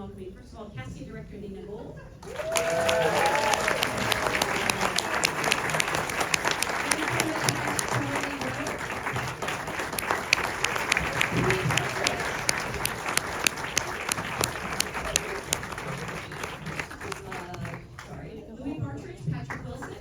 welcoming, first of all, casting director Nina Gold. Partridge, Patrick Wilson.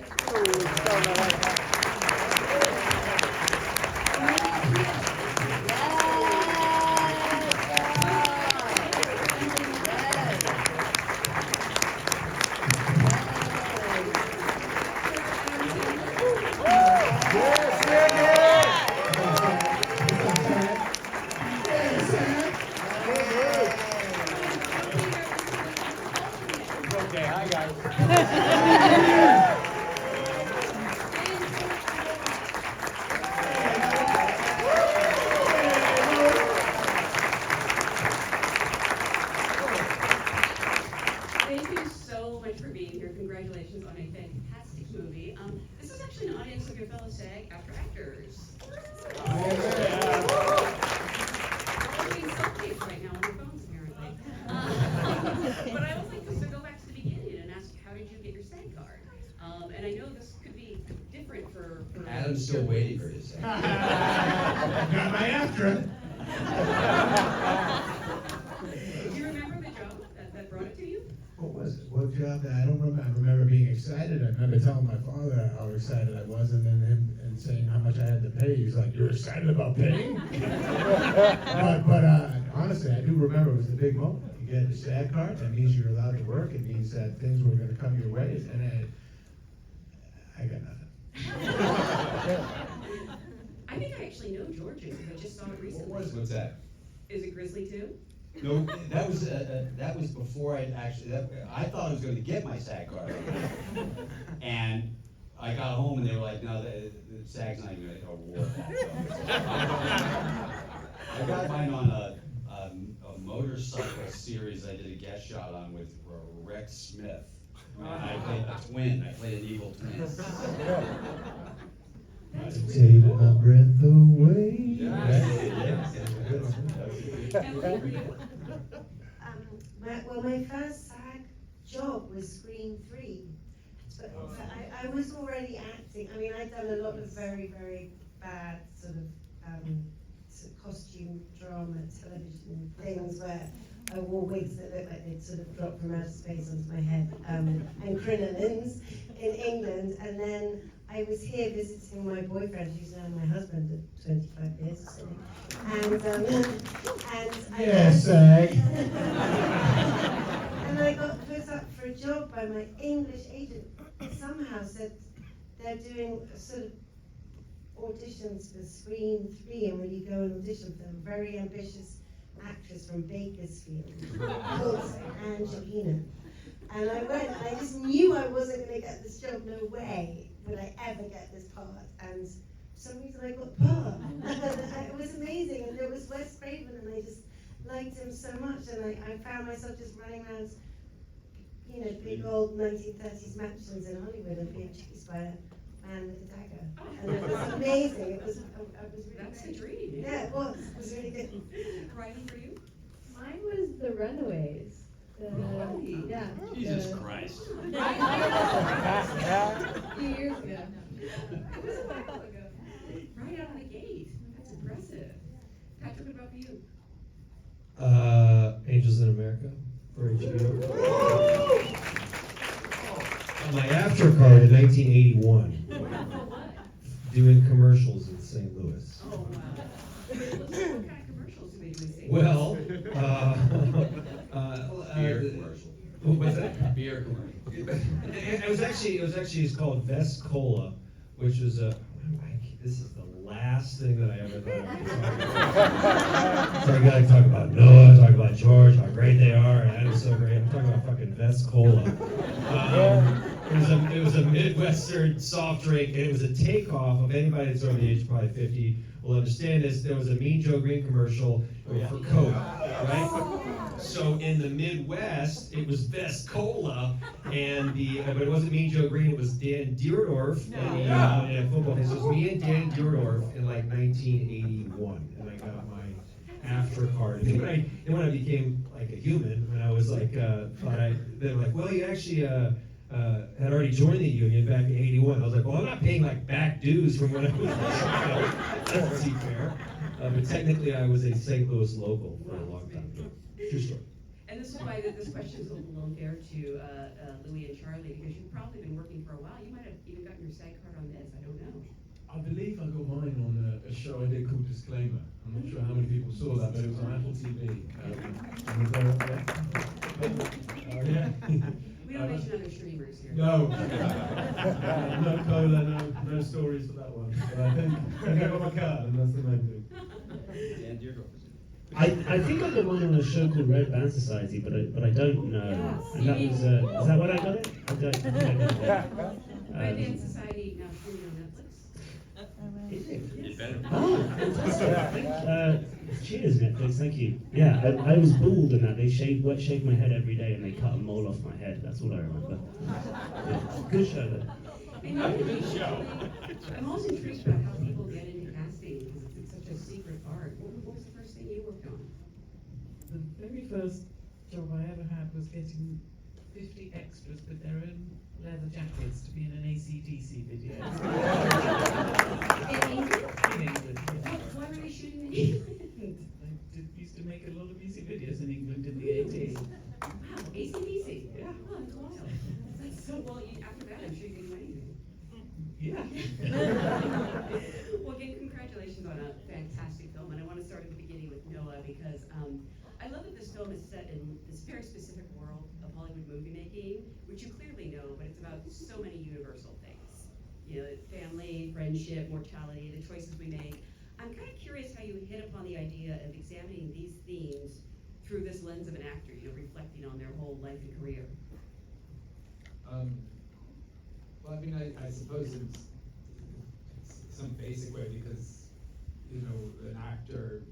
Okay, hi guys. Thank you so much for being here. Congratulations on a fantastic movie. This is actually an audience of your fellow SAG after actors. We're being self-taped right now on their phones, apparently. But I always like to go back to the beginning and ask, how did you get your SAG card? And I know this could be different for Adam's still waiting for his. Got my after. Do you remember the job that brought it to you? What was it? What job? I don't remember. I remember being excited. I remember telling my father how excited I was, and then him and saying how much I had to pay. He's like, "You're excited about paying?" but honestly, I do remember it was the big moment. You get a SAG card. That means you're allowed to work. It means that things were going to come your way, and I got nothing. I think I actually know George's. I just saw it recently. What's that? Is it Grizzly too? No, that was before I I thought I was going to get my SAG card, and I got home and they were like, "No, the SAG's not even going to award that." I got mine on a motorcycle series I did a guest shot on with Rex Smith. I played a twin. I played an evil twin. Take my breath away. My first SAG job was Screen 3. But I was already acting. I mean, I'd done a lot of very, very bad sort of costume drama television things where I wore wigs that looked like they'd sort of dropped from outer space onto my head, and crinolines in England. And then I was here visiting my boyfriend, who's now my husband of 25 years or something. Yes, SAG. And I got put up for a job by my English agent. Somehow said they're doing sort of auditions for Screen 3, and will you go and audition for them? Very ambitious actress from Bakersfield called Angelina. And I went, and I just knew I wasn't going to get this job. No way would I ever get this part. And for some reason I got the part. It was amazing. And there was Wes Craven, and I just liked him so much. And I found myself just running around, you know, big old 1930s mansions in Hollywood and being chased by a man with a dagger. And it was amazing. It was really That's great. a dream. Yeah, it was. It was really good. Riley, for you? Mine was The Runaways. Really? Yeah. Jesus Christ. A few years ago. It was a while ago. Right out of the gate. That's impressive. Patrick, what about for you? Angels in America for HBO. My after card in 1981, What? doing commercials in St. Louis. Oh, wow. What kind of commercials do they do in St. Well, Beer commercial. what was that? Beer commercial. It was actually it's called Vest Cola, which was this is the last thing that I ever thought I would talk about. So I gotta talk about Noah, talk about George, how great they are, and Adam's so great. I'm talking about fucking Vest Cola. It was a Midwestern soft drink, and it was a takeoff of anybody that's over the age of probably 50 will understand this. There was a Mean Joe Green commercial for Coke, right? So in the Midwest, it was Vest Cola, and but it wasn't Mean Joe Green. It was Dan Dierdorf and the football thing. So it was me and Dan Dierdorf in like 1981, and I got my after card. And when I became like like a human when I was like, they were like, well, you actually had already joined the union back in '81. I was like, well, I'm not paying like back dues from when I was a child. That doesn't seem fair. But technically, I was a St. Louis local for a long time. True story. And this is why this question is a little unfair to Louis and Charlie, because you've probably been working for a while. You might have even gotten your SAG card on this. I don't know. I believe I got mine on a show I did called Disclaimer. I'm not sure how many people saw that, but it was on Apple TV. Yeah. We don't mention other streamers here. No. No cola, no stories for that one. But I think I got my card, and that's the main thing. And your girlfriend. I think I got mine on a show called Red Band Society, but I don't know. Yes. And that was is that when I got it? I think I got it. Red Band Society now streaming on Netflix. Is it? It better. Oh, fantastic. Cheers, Netflix. Thank you. Yeah, I was bald in that. They shaved my head every day, and they cut a mole off my head. That's all I remember. Yeah. Good show, though. I'm also intrigued about how people get into casting, because it's such a secret art. What was the first thing you worked on? The very first job I ever had was getting 50 extras with their own leather jackets to be in an AC/DC video. In England? In England, yeah. Why were they shooting in England? Used to make a lot of music videos in England in the 80s. Wow, AC/DC. Yeah. Oh, that's wild. That's so well. After that, I'm sure you can do anything. Yeah. Well, again, congratulations on a fantastic film, and I want to start at the beginning with Noah because I love that this film is set in this very specific world of Hollywood movie making, which you clearly know, but it's about so many universal things. You know, family, friendship, mortality, the choices we make. I'm kind of curious how you hit upon the idea of examining these themes through this lens of an actor, you know, reflecting on their whole life and career. Well, I mean, I suppose it's some basic way because, you know, an actor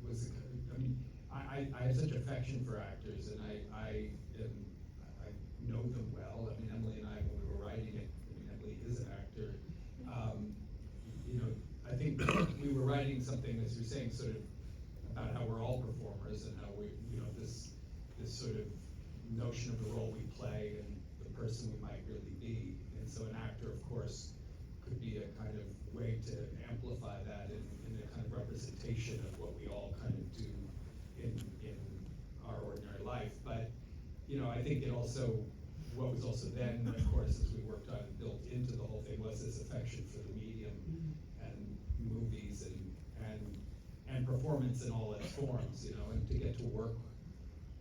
was, I mean, I have such affection for actors, and I know them well. I mean, Emily and I, when we were writing it, I mean, Emily is an actor. You know, I think we were writing something, as you're saying, sort of about how we're all performers and how we, you know, this sort of notion of the role we play and the person we might really be. And so an actor, of course, could be a kind of way to amplify that in a kind of representation of what we all kind of do in our ordinary life. But, you know, I think it also, what was also then, of course, as we worked on and built into the whole thing was this affection for the medium and movies and performance in all its forms, you know, and to get to work,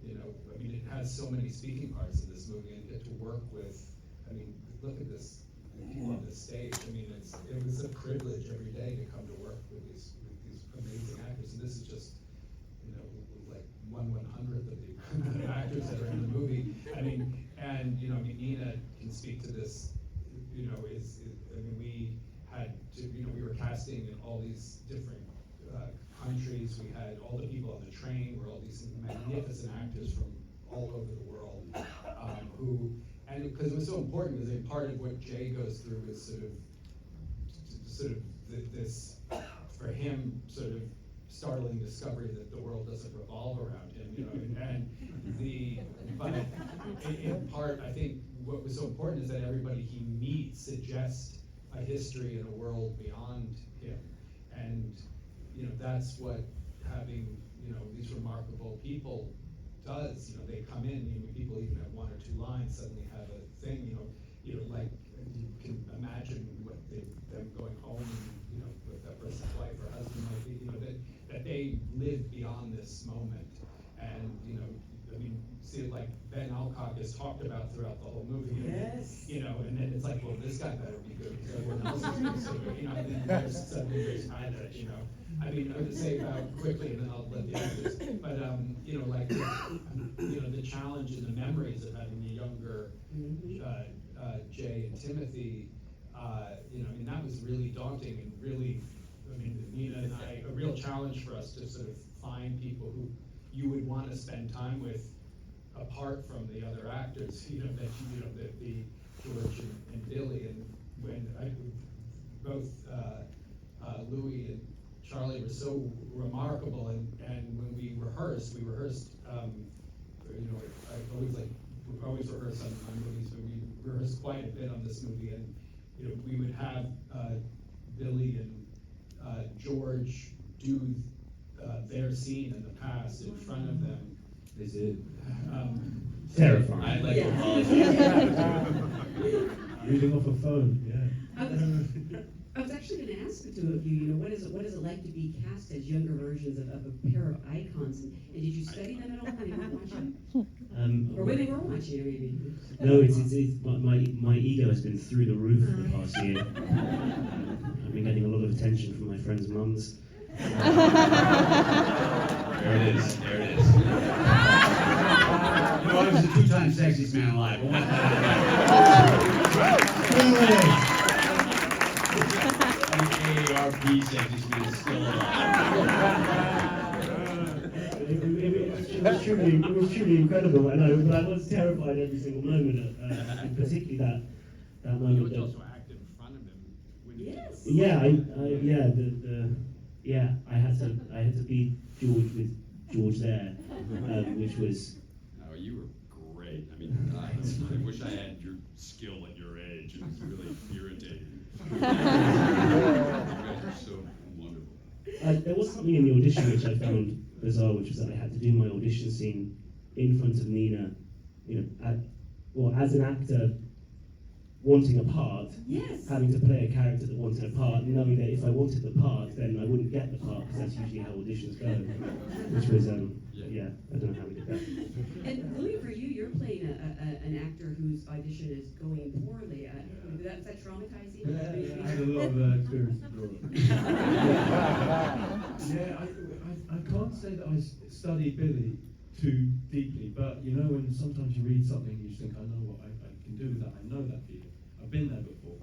you know, I mean, it has so many speaking parts in this movie, and get to work with, I mean, look at this, people on this stage. I mean, it was a privilege every day to come to work with these amazing actors, and this is just, you know, like 1/100th of the actors that are in the movie. I mean, and, you know, I mean, Nina can speak to this, you know, I mean, we had to, you know, we were casting in all these different countries. We had all the people on the train were all these magnificent actors from all over the world, who, and because it was so important, because part of what Jay goes through is sort of this, for him, sort of startling discovery that the world doesn't revolve around him, you know, but in part, I think what was so important is that everybody he meets suggests a history and a world beyond him, and, you know, that's what having, you know, these remarkable people does. You know, they come in, you know, people even have one or two lines, suddenly have a thing, you know, like you can imagine what them going home, and, you know, with that person's wife or husband might be, you know, that they live beyond this moment. And, you know, I mean, see, like Ben Alcock is talked about throughout the whole movie. Yes. You know, and then it's like, well, this guy better be good because everyone else is good. So, you know, and then there's kind of, you know, I mean, I would say about quickly, and then I'll let the others. But you know, like, you know, the challenge and the memories of having a younger Jay and Timothy. You know, I mean, that was really daunting and really, I mean, Nina and I, a real challenge for us to sort of find people who you would want to spend time with, apart from the other actors. You know, that you know, that the George and Billy, and when both Louis Charlie were so remarkable, and when we rehearsed, you know, I always like, we always rehearse on movies, but we rehearsed quite a bit on this movie, and, you know, we would have Billy and George do their scene in the past in front of them. Is it? Terrifying. I'd like to Yeah. apologize. Reading off a phone, yeah. I was actually going to ask the two of you, you know, what is it like to be cast as younger versions of a pair of icons? And did you study them at all when you were watching? Or when they were watching, maybe? No, it's my ego has been through the roof for the past year. I've been getting a lot of attention from my friends' mums. There it is. There it is. You know, I was the 2-time sexiest man alive. I want that. AARP sexiest man is still alive. It was truly incredible, but I was terrified every single moment, and particularly that moment. You would also act in front of him. Yes. Yeah, I had to be George with George there, which was. Oh, you were great. I mean, I wish I had your skill at your age. It was really irritating. You guys are so wonderful. There was something in the audition which I found bizarre, which was that I had to do my audition scene in front of Nina, you know, as an actor wanting a part, Yes. having to play a character that wanted a part, knowing that if I wanted the part, then I wouldn't get the part, because that's usually how auditions go, which was, yeah, I don't know how we did that. And Louis, for you, you're playing an actor whose audition is going poorly. Is that traumatizing? I had a lot of experience abroad. Yeah, I can't say that I studied Billy too deeply, but you know when sometimes you read something and you think, I know what I can do with that, I know that feeling. I've been there before.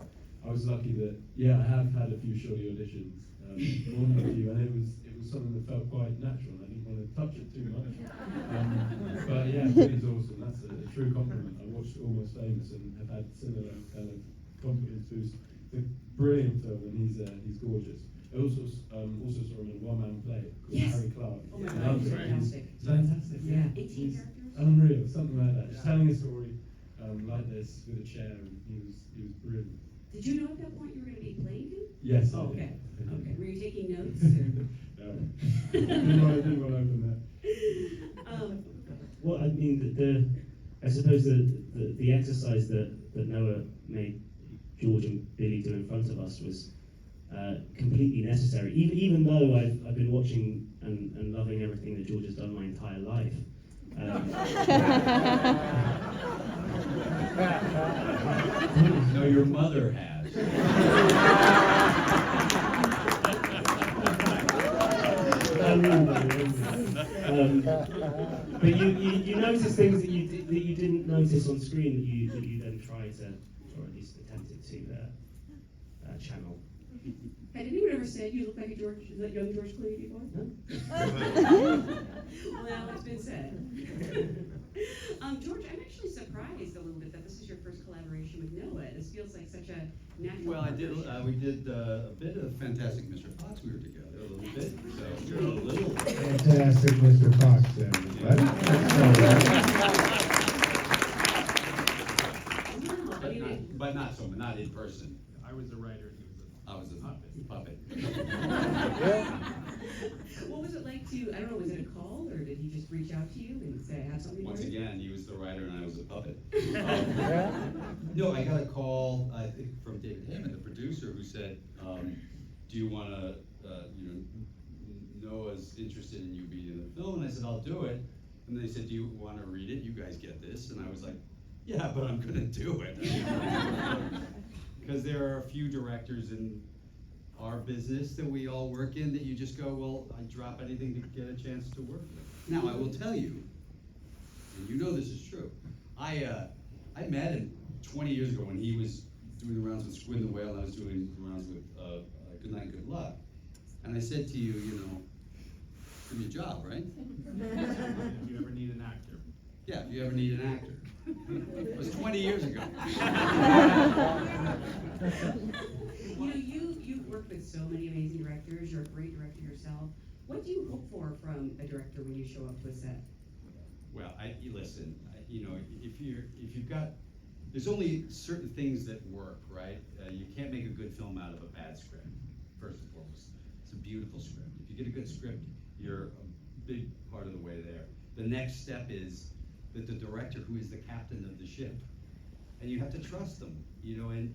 I was lucky that, yeah, I have had a few shorty auditions, more than a few, and it was something that felt quite natural. I didn't want to touch it too much. But yeah, Billy's awesome. That's a true compliment. I watched Almost Famous and have had similar kind of compliments. It's a brilliant film, and he's gorgeous. I also saw him in a one-man play called Yes. Harry Clark. Oh my And God, he's fantastic. fantastic. Yeah. 18 He's characters? unreal, something like that. Just telling a story like this with a chair, and he was brilliant. Did you know at that point you were going to be playing him? Yes. Oh, I did. okay. Okay. Were you taking notes? No. didn't want to open that. Well, I mean, I suppose the exercise that Noah made George and Billy do in front of us was completely necessary. Even though I've been watching and loving everything that George has done my entire life. No, your mother has. But you notice things that you didn't notice on screen that you then try to, or at least attempted to channel. Had anyone ever said you look like a young George Clooney before? No? Well, it's been said. George, I'm actually surprised a little bit that this is your first collaboration with Noah. This feels like such a natural. Well, partnership. we did a bit of Fantastic Mr. Fox. We were together a little bit, so you're a little. Fantastic, Mr. Fox, everybody. Wow, I mean, But not in person. I was the writer, he was a I was a puppet. what was it like to, I don't know, was it a call or did he just reach out to you and say, I have something for Once you? again, he was the writer and I was a puppet. No, I got a call, I think, from David Heyman, the producer, who said, do you want to, Noah's interested in you being in the film, and I said, I'll do it. And they said, do you want to read it? You guys get this. And I was like, yeah, but I'm going to do it. Because there are a few directors in our business that we all work in that you just go, well, I drop anything to get a chance to work with. Now, I will tell you, and you know this is true, I met him 20 years ago when he was doing the rounds with Squid and the Whale, and I was doing the rounds with Good Night, Good Luck. And I said to you, give me a job, right? If you ever need an actor. Yeah, if you ever need an actor. It was 20 years ago. You've worked with so many amazing directors. You're a great director yourself. What do you hope for from a director when you show up to a set? Well, listen, you know, if you've got, there's only certain things that work, right? You can't make a good film out of a bad script, first and foremost. It's a beautiful script. If you get a good script, you're a big part of the way there. The next step is that the director, who is the captain of the ship, and you have to trust them, you know, and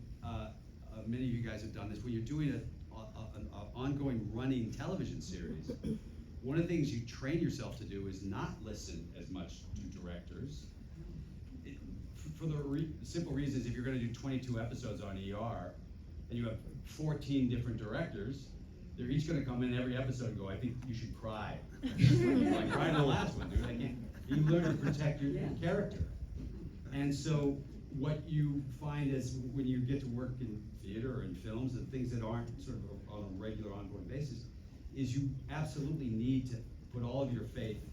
many of you guys have done this, when you're doing an ongoing running television series, one of the things you train yourself to do is not listen as much to directors. For the simple reasons, if you're gonna do 22 episodes on ER, and you have 14 different directors, they're each gonna come in every episode and go, I think you should cry. Like, cry in the last one, dude, I can't. You learn to protect your character. And so, what you find is when you get to work in theater or in films and things that aren't sort of on a regular ongoing basis, is you absolutely need to put all of your faith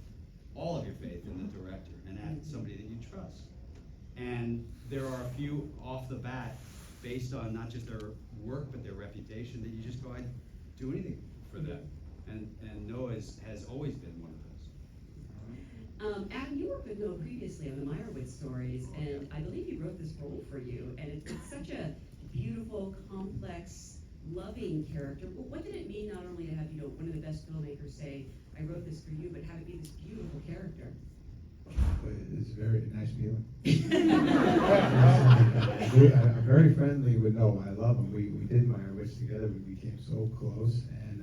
in the director and add somebody that you trust. And there are a few off the bat, based on not just their work but their reputation, that you just go, I'd do anything for them. And Noah has always been one of those. Adam, you worked with Noah previously on the Meyerowitz stories, and I believe he wrote this role for you, and it's such a beautiful, complex, loving character. Well, what did it mean not only to have, you know, one of the best filmmakers say, I wrote this for you, but have it be this beautiful character? It's a very nice feeling. I'm very friendly with Noah. I love him. We did Meyerowitz together. We became so close, and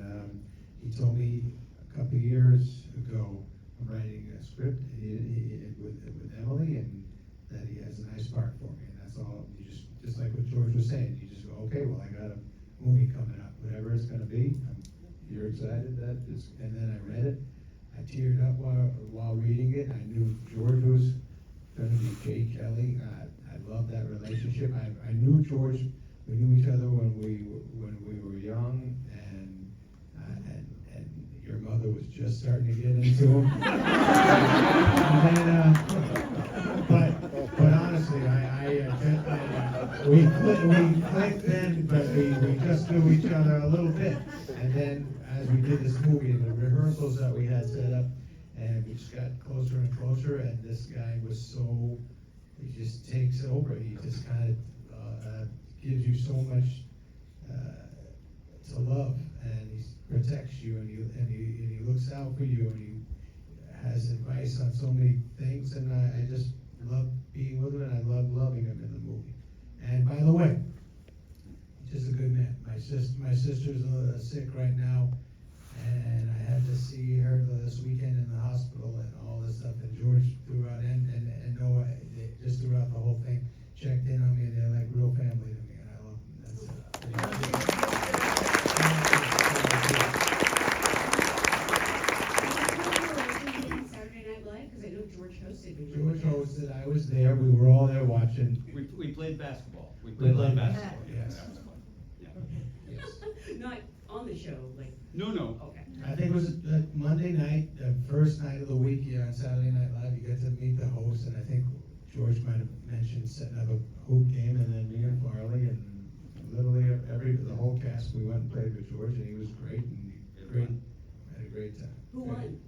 he told me a couple of years ago, I'm writing a script with Emily, and that he has a nice part for me, and that's all. You just like what George was saying, you just go, okay, well, I got a movie coming up, whatever it's going to be. You're excited and then I read it. I teared up while reading it. I knew George was going to be Jay Kelly. I love that relationship. I knew George. We knew each other when we were young, and your mother was just starting to get into him. And then, but honestly, we clicked then, but we just knew each other a little bit. And then as we did this movie, the rehearsals that we had set up, and we just got closer and closer, and this guy was so, he just takes over. He just kind of gives you so much to love, and he protects you, and he looks out for you, and he has advice on so many things, and I just love being with him, and I love loving him in the movie. And by the way, he's just a good man. My sister's sick right now, and I had to see her this weekend in the hospital and all this stuff. And George throughout and Noah, just throughout the whole thing, checked in on me, and they're like real family to me, and I love them. That's Saturday Night Live, because I know George hosted. George hosted. I was there. We were all there watching. We played basketball. We played a lot of basketball. Yes. Yeah. Not on the show, like. No. Okay. I think it was Monday night, the first night of the week here on Saturday Night Live. You get to meet the host, and I think George might have mentioned setting up a hoop game, and then me and Farley and literally the whole cast. We went and played with George, and he was great, and had a great time. Who won?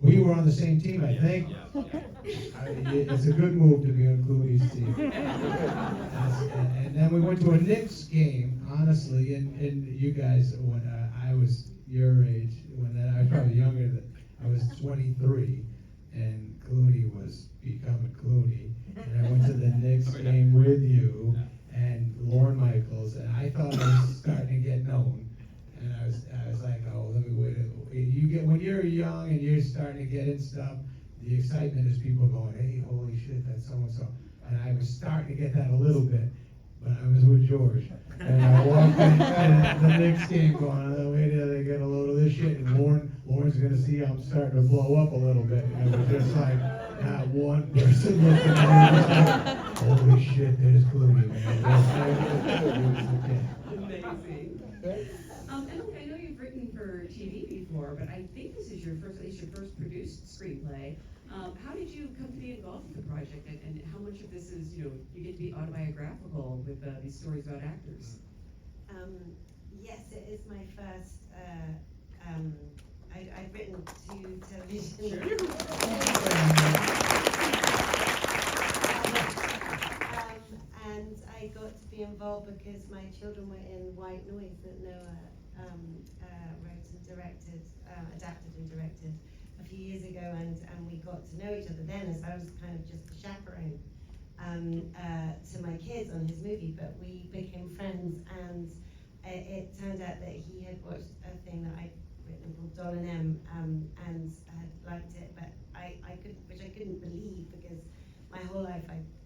We were on the same team, I think. Yeah. It's a good move to be on Clooney's team. And then we went to a Knicks game, honestly, and you guys, when I was your age, I was probably younger, I was 23, and Clooney was becoming Clooney, and I went to the Knicks game with you and Lorne Michaels, and I thought I was starting to get known. And I was like, oh, let me wait. When you're young and you're starting to get in stuff, the excitement is people going, hey, holy shit, that's so-and-so. And I was starting to get that a little bit, but I was with George. And I walked into the next game going, oh, wait till they get a load of this shit. And Lorne's going to see I'm starting to blow up a little bit. And it was just like, not one person looking at me. Like, holy shit, there's Clooney, man. Amazing. Emily, I know you've written for TV before, but I think this is at least your first produced screenplay. How did you come to be involved with the project, and how much of this is, you get to be autobiographical with these stories about actors? Yes, it is my first. I've written 2 television. And I got to be involved because my children were in White Noise that Noah wrote and directed, adapted and directed a few years ago, and we got to know each other then, as I was kind of just the chaperone to my kids on his movie, but we became friends, and it turned out that he had watched a thing that I'd written called Doll and M, and had liked it, but which I couldn't believe, because my whole life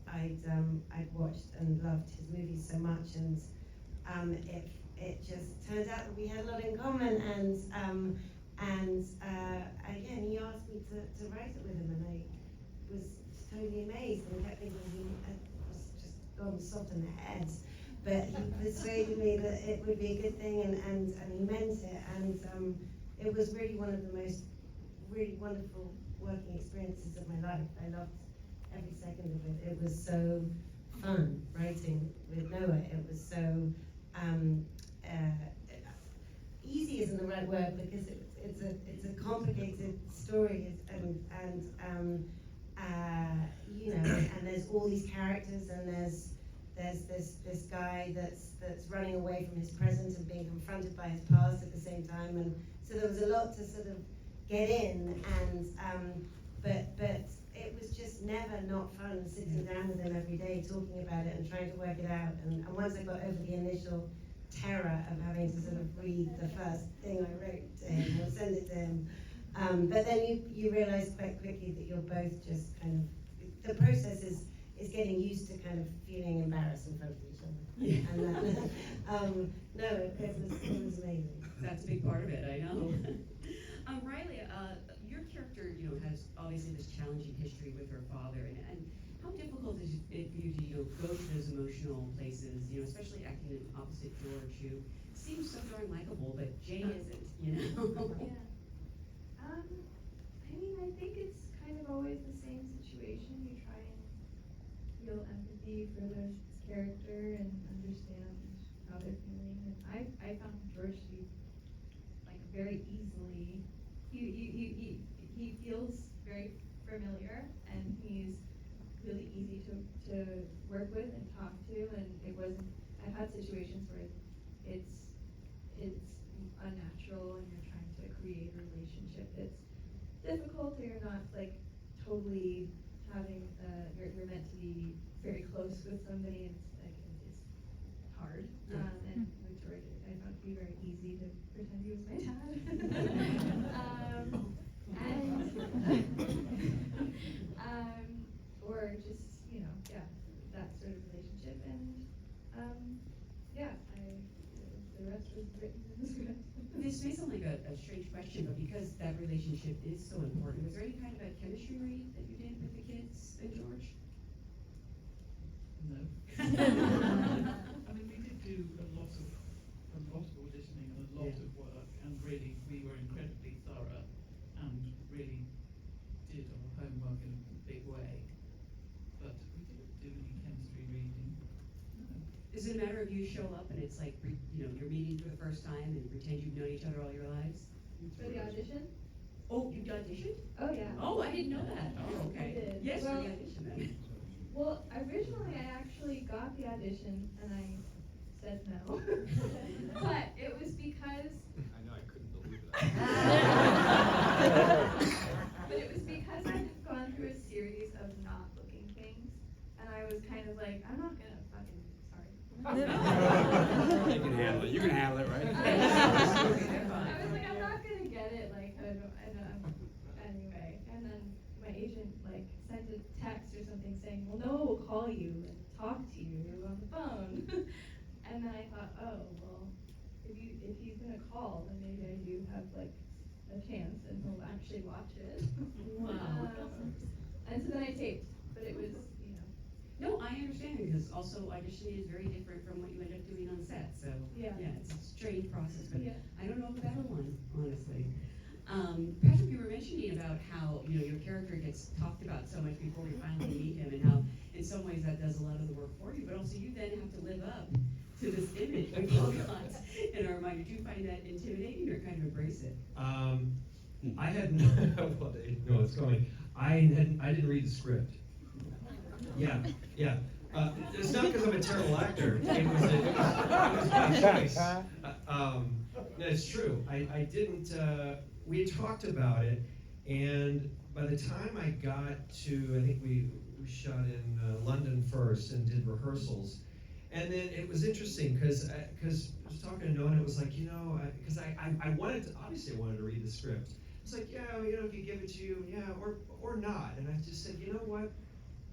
I'd watched and loved his movies so much, and it just turned out that we had a lot in common, and again, he asked me to write it with him, and I was totally amazed and kept thinking he was just gone soft in the head. But he persuaded me that it would be a good thing, and he meant it, and it was really one of the most really wonderful working experiences of my life. I loved every second of it. It was so fun writing with Noah. It was so easy isn't the right word, because it's a complicated story, and you know, and there's all these characters, and there's this guy that's running away from his present and being confronted by his past at the same time, and so there was a lot to sort of get in, and but it was just never not fun sitting down with him every day talking about it and trying to work it out, and once I got over the initial terror of having to sort of read the first thing I wrote to him or send it to him, but then you realize quite quickly that you're both just kind of, the process is getting used to kind of feeling embarrassed in front of each other. Yeah. And no, it was amazing. That's a big part of it, I know. Riley, your character, you know, has obviously this challenging history with her father, and how difficult is it for you to, you know, go to those emotional places, you know, especially acting opposite George, who seems so darn likable, but Jay isn't, you know? Yeah. I mean, I think it's kind of always the same situation. You try and feel empathy for the character and understand how they're feeling. And I found George to be like very easily, he feels very familiar, and he's really easy to work with and talk to, and it wasn't, I've had situations where it's unnatural and you're trying to create a relationship that's difficult, or you're not like totally having, you're meant to be very close with somebody, and it's like, it's hard. And with George, I found to be very easy to pretend he was my dad. Or just, you know, yeah, that sort of relationship, and yeah, the rest was written in the script. This may sound like a strange question, but because that relationship is so important, was there any kind of a chemistry read that you did with the kids and George? No. I mean, we did do a lot of auditioning and a lot of work, and really we were incredibly thorough and really did our homework in a big way. But we didn't do any chemistry reading. No. Is it a matter of you show up and it's like, you know, you're meeting for the first time and pretend you've known each other all your lives? For the audition? Oh, you auditioned? Oh, yeah. Oh, I didn't know that. Oh, I okay. did. Yes, Well, for the audition then. Well, originally I actually got the audition and I said no. But it was because I know, I couldn't believe but it was because I had gone through a series of not looking things, and I was kind of like, I'm not gonna fucking, sorry. You can handle it. You can handle it, right? I was like, I'm not gonna get it, like, I don't, anyway. And then my agent, like, sent a text or something saying, well, Noah will call you and talk to you on the phone. And then I thought, oh, well, if he's gonna call, then maybe I do have, like, a chance, and he'll actually watch it. Wow. And so then I taped, but it was, you know. No, I understand, because also auditioning is very different from what you end up doing on set, so. Yeah. It's a strange process, but Yeah. I don't know a better one, honestly. Patrick, you were mentioning about how, you know, your character gets talked about so much before we finally meet him, and how in some ways that does a lot of the work for you, but also you then have to live up to this image we've all got in our minds Did you find that intimidating or kind of embrace it? I had no, well, no, it's going. I didn't read the script. Yeah. It's not because I'm a terrible actor. It was my choice. No, it's true. I didn't. We had talked about it, and by the time I got to, I think we shot in London first and did rehearsals, and then it was interesting because I was talking to Nona. It was like, because I wanted to, obviously I wanted to read the script. It's like, yeah, I could give it to you, yeah, or not. And I just said, you know what?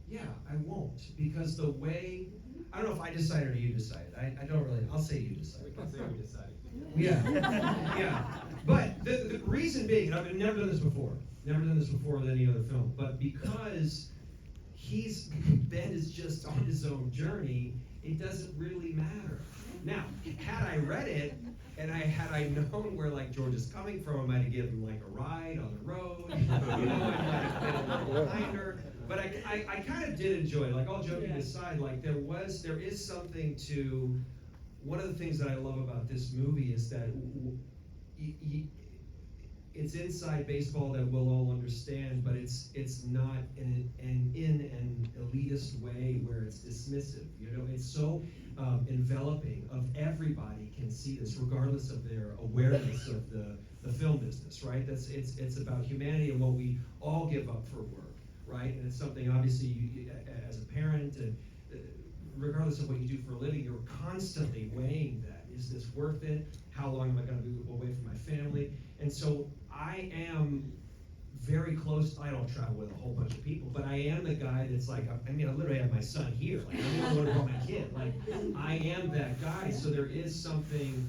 Yeah, I won't, because the way, I don't know if I decided or you decided. I don't really, I'll say you decided. We can say we decided. Yeah. But the reason being, and I've never done this before with any other film, but because Ben is just on his own journey, it doesn't really matter. Now, had I read it, and had I known where like George is coming from, I might have given him like a ride on the road, I might have been a little kinder. But I kind of did enjoy it. Like, all joking aside, like there is something to, one of the things that I love about this movie is that it's inside baseball that we'll all understand, but it's not in an elitist way where it's dismissive. It's so enveloping. Of everybody can see this, regardless of their awareness of the film business, right? It's about humanity and what we all give up for work, right? And it's something obviously you, as a parent, and regardless of what you do for a living, you're constantly weighing that. Is this worth it? How long am I going to be away from my family? And so I am very close. I don't travel with a whole bunch of people, but I am the guy that's like, I literally have my son here. Like, I don't know about my kid. Like, I am that guy. So there is something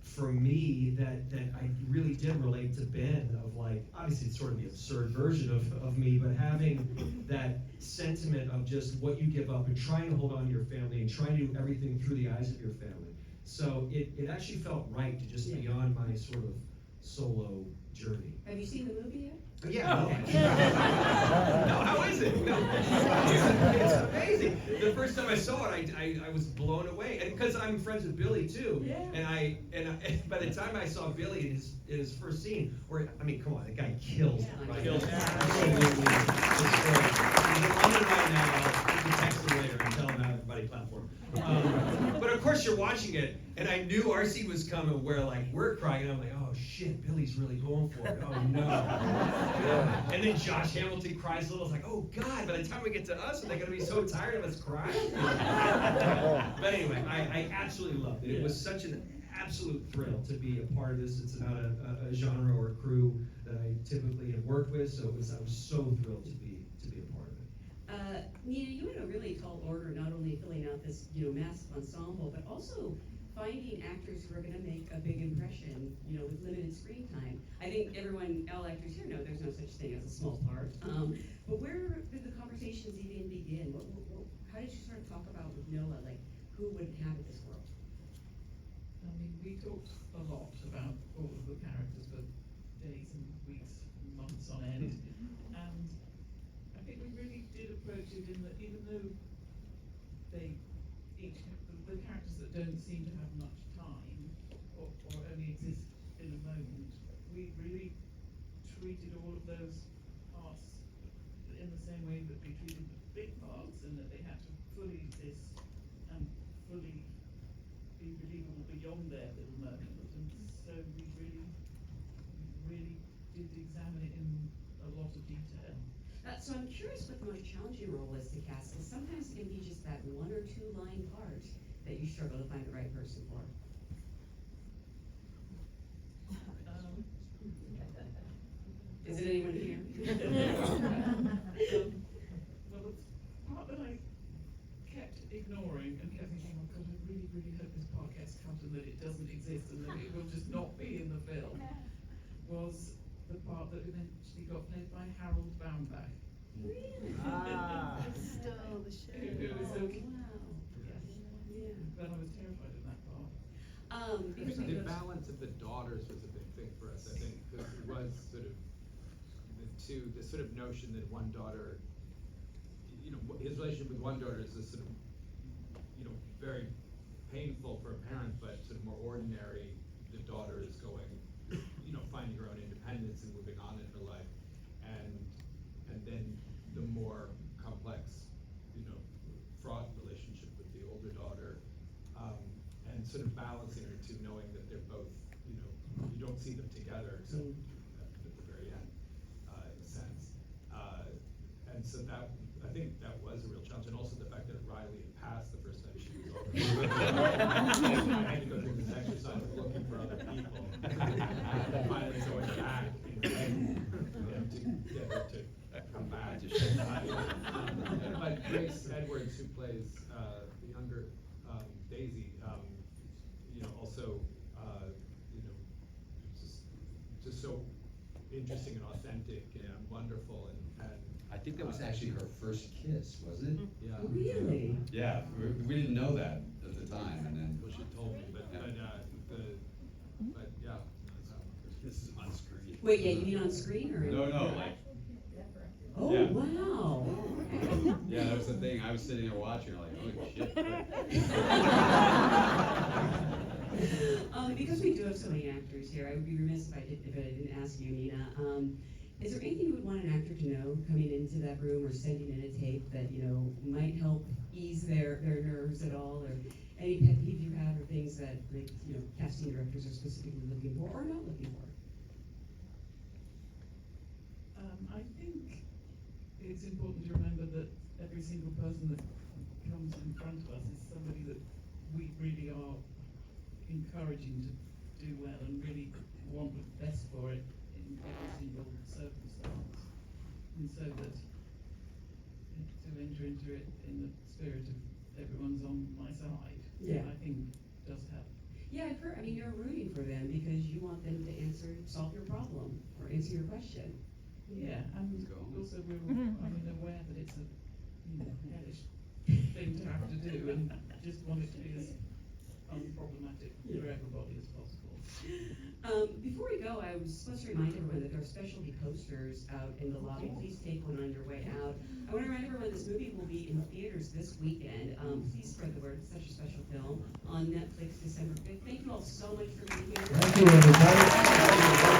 for me that I really did relate to Ben, of like, obviously it's sort of the absurd version of me, but having that sentiment of just what you give up and trying to hold on to your family and trying to do everything through the eyes of your family. So it actually felt right to just be on my sort of solo journey. Have you seen the movie yet? Yeah. No, how is it? No. It's amazing. The first time I saw it, I was blown away, and because I'm friends with Billy too. Yeah. And I by the time I saw Billy in his first scene, where come on, the guy kills it, right? Kills it. Absolutely. It's great. He's in London right now. You can text him later and tell him how everybody platform. But of course you're watching it, and I knew our scene was coming where like we're crying, and I'm like, oh shit, Billy's really going for it. Oh no. And then Josh Hamilton cries a little. It's like, oh God, by the time we get to us, are they going to be so tired of us crying? But anyway, I absolutely loved it. It was such an absolute thrill to be a part of this. It's not a genre or a crew that I typically have worked with, so I was so thrilled to be a part of it. Nina, you had a really tall order, not only filling out this massive ensemble, but also finding actors who are going to make a big impression, with limited screen time. I think all actors here know there's no such thing as a small part. But where did the conversations even begin? How did you sort of talk about with Noah, like who would inhabit this world? We talked a lot about all of the characters for days and weeks, months on end, and I think we really did approach it in that even though the characters that don't seem to have much time or only exist in a moment, we really treated all of those parts in the same way that we treated the big parts, and that they had to fully exist and fully be believable beyond their little moment. And so we really did examine it in a lot of detail. So I'm curious what the most challenging role is to cast, because sometimes it can be just that one or two line part that you struggle to find the right person for. Is it anyone here? Well, the part that I kept ignoring and kept thinking, oh God, I really, really hope this part gets cut and that it doesn't exist and that it will just not be in the film, was the part that eventually got played by Harold Baumbach. Really? Stole the show. But I was terrified of that part. Because The balance of the daughters was a big thing for us, I think, because it was sort of the sort of notion that one daughter, his relationship with one daughter is a sort of, very painful for a parent, but sort of more ordinary. The daughter is going, finding her own independence and moving on in her life, and then the more complex, fraught relationship with the older daughter, and sort of balancing the two, knowing that they're both, you don't see them together except at the very end, in a sense. And so that, I think that was a real challenge, and also the fact that Riley had passed the first time she was over. I had to go through this exercise of looking for other people, and finally going back and to get her to come back. But Grace Edwards, who plays the younger Daisy, also, just so interesting and authentic and wonderful, and I think that was actually her first kiss, wasn't it? yeah. Really? Yeah, we didn't know that at the time, and then. Well, she told me, but yeah. This is on screen. Wait, yeah, you mean on screen or? No, like, Oh, yeah. wow. yeah, that was the thing, I was sitting there watching, like, holy shit. Because we do have so many actors here, I would be remiss if I didn't ask you, Nina. Is there anything you would want an actor to know coming into that room or sending in a tape that, might help ease their nerves at all, or any pet peeve you have, or things that, casting directors are specifically looking for or not looking for? I think it's important to remember that every single person that comes in front of us is somebody that we really are encouraging to do well and really want the best for it in every single circumstance. And so that to enter into it in the spirit of everyone's on my side, Yeah. I think does help. Yeah, I've heard, you're rooting for them because you want them to solve your problem, or answer your question. Yeah, and Let's go. also we're aware that it's a hellish thing to have to do, and just want it to be as unproblematic for everybody as possible. Before we go, I was supposed to remind everyone that there are specialty posters out in the lobby. Please take one on your way out. I want to remind everyone this movie will be in theaters this weekend. Please spread the word. It's such a special film on Netflix December 5th. Thank you all so much for being here. Thank you, everybody.